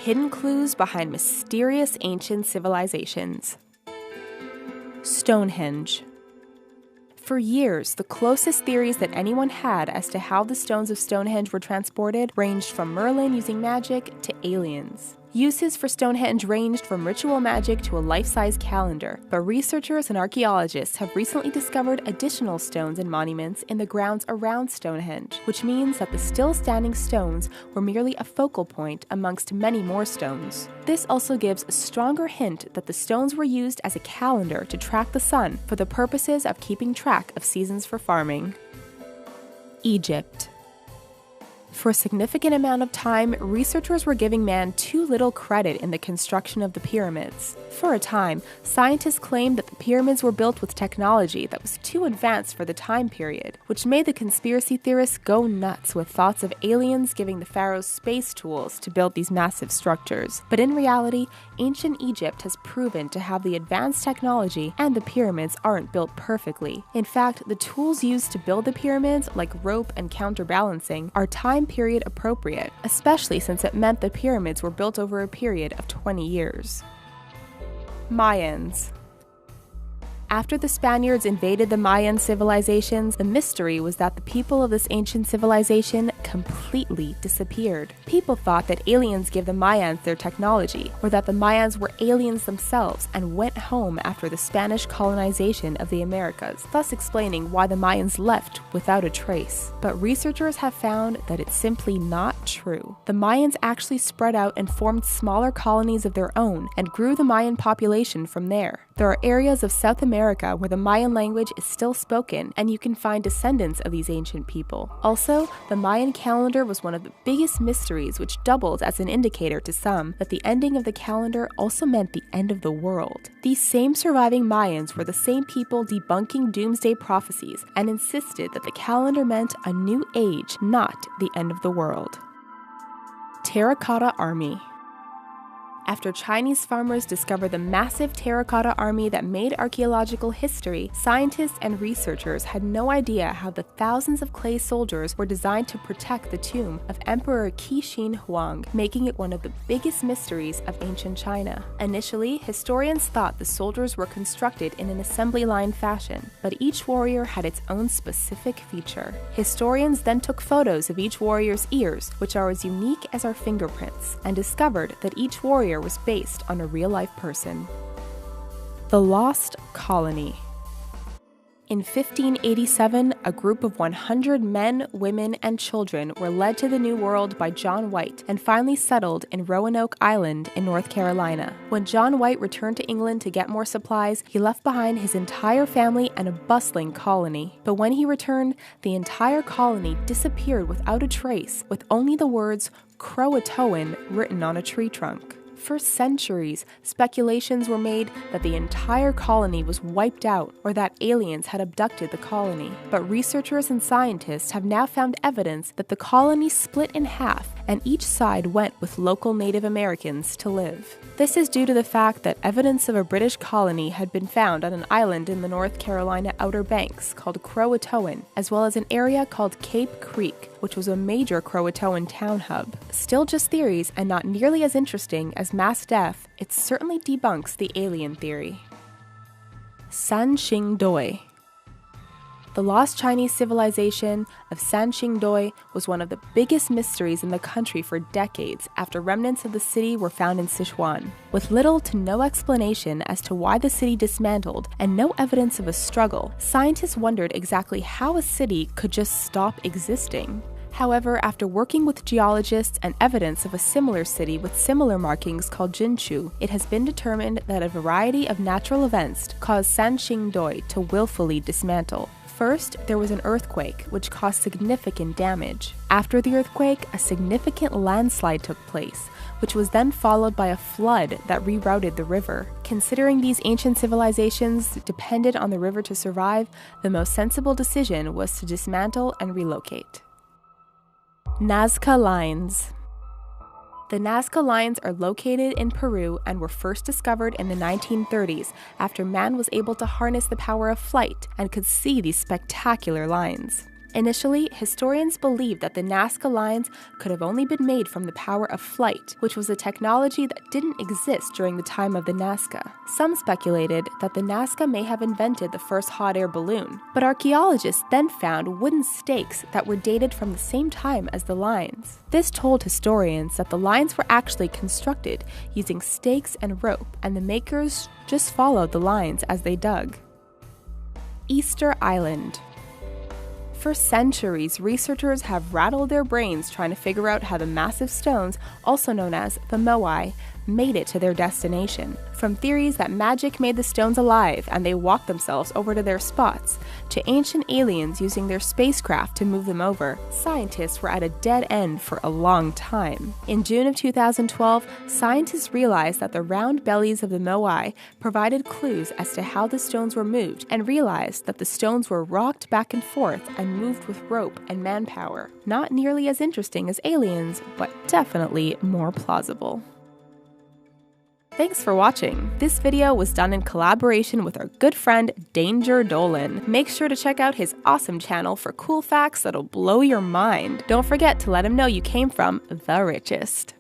Hidden clues behind mysterious ancient civilizations. Stonehenge. For years, the closest theories that anyone had as to how the stones of Stonehenge were transported ranged from Merlin using magic to aliens. Uses for Stonehenge ranged from ritual magic to a life-size calendar, but researchers and archaeologists have recently discovered additional stones and monuments in the grounds around Stonehenge, which means that the still-standing stones were merely a focal point amongst many more stones. This also gives a stronger hint that the stones were used as a calendar to track the sun for the purposes of keeping track of seasons for farming. Egypt. For a significant amount of time, researchers were giving man too little credit in the construction of the pyramids. For a time, scientists claimed that the pyramids were built with technology that was too advanced for the time period, which made the conspiracy theorists go nuts with thoughts of aliens giving the pharaohs space tools to build these massive structures. But in reality, ancient Egypt has proven to have the advanced technology, and the pyramids aren't built perfectly. In fact, the tools used to build the pyramids, like rope and counterbalancing, are time period appropriate, especially since it meant the pyramids were built over a period of 20 years. Mayans. After the Spaniards invaded the Mayan civilizations, the mystery was that the people of this ancient civilization completely disappeared. People thought that aliens gave the Mayans their technology, or that the Mayans were aliens themselves and went home after the Spanish colonization of the Americas, thus explaining why the Mayans left without a trace. But researchers have found that it's simply not true. The Mayans actually spread out and formed smaller colonies of their own and grew the Mayan population from there. There are areas of South America where the Mayan language is still spoken, and you can find descendants of these ancient people. Also, the Mayan calendar was one of the biggest mysteries, which doubled as an indicator to some that the ending of the calendar also meant the end of the world. These same surviving Mayans were the same people debunking doomsday prophecies and insisted that the calendar meant a new age, not the end of the world. Terracotta Army. After Chinese farmers discovered the massive terracotta army that made archaeological history, scientists and researchers had no idea how the thousands of clay soldiers were designed to protect the tomb of Emperor Qixin Huang, making it one of the biggest mysteries of ancient China. Initially, historians thought the soldiers were constructed in an assembly line fashion, but each warrior had its own specific feature. Historians then took photos of each warrior's ears, which are as unique as our fingerprints, and discovered that each warrior was based on a real-life person. The Lost Colony. In 1587, a group of 100 men, women, and children were led to the New World by John White and finally settled in Roanoke Island in North Carolina. When John White returned to England to get more supplies, he left behind his entire family and a bustling colony. But when he returned, the entire colony disappeared without a trace, with only the words Croatoan written on a tree trunk. For centuries, speculations were made that the entire colony was wiped out or that aliens had abducted the colony. But researchers and scientists have now found evidence that the colony split in half and each side went with local Native Americans to live. This is due to the fact that evidence of a British colony had been found on an island in the North Carolina Outer Banks called Croatoan, as well as an area called Cape Creek, which was a major Croatoan town hub. Still just theories and not nearly as interesting as mass death, it certainly debunks the alien theory. Sanxingdoi. The lost Chinese civilization of Sanxingdoi was one of the biggest mysteries in the country for decades after remnants of the city were found in Sichuan. With little to no explanation as to why the city dismantled and no evidence of a struggle, scientists wondered exactly how a city could just stop existing. However, after working with geologists and evidence of a similar city with similar markings called Jinchu, it has been determined that a variety of natural events caused Sanxingdoi to willfully dismantle. First, there was an earthquake, which caused significant damage. After the earthquake, a significant landslide took place, which was then followed by a flood that rerouted the river. Considering these ancient civilizations depended on the river to survive, the most sensible decision was to dismantle and relocate. Nazca Lines. The Nazca Lines are located in Peru and were first discovered in the 1930s after man was able to harness the power of flight and could see these spectacular lines. Initially, historians believed that the Nazca lines could have only been made from the power of flight, which was a technology that didn't exist during the time of the Nazca. Some speculated that the Nazca may have invented the first hot air balloon, but archaeologists then found wooden stakes that were dated from the same time as the lines. This told historians that the lines were actually constructed using stakes and rope, and the makers just followed the lines as they dug. Easter Island. For centuries, researchers have rattled their brains trying to figure out how the massive stones, also known as the Moai, made it to their destination. From theories that magic made the stones alive and they walked themselves over to their spots, to ancient aliens using their spacecraft to move them over, scientists were at a dead end for a long time. In June of 2012, scientists realized that the round bellies of the Moai provided clues as to how the stones were moved, and realized that the stones were rocked back and forth and moved with rope and manpower. Not nearly as interesting as aliens, but definitely more plausible. Thanks for watching. This video was done in collaboration with our good friend Danger Dolan. Make sure to check out his awesome channel for cool facts that'll blow your mind. Don't forget to let him know you came from the richest.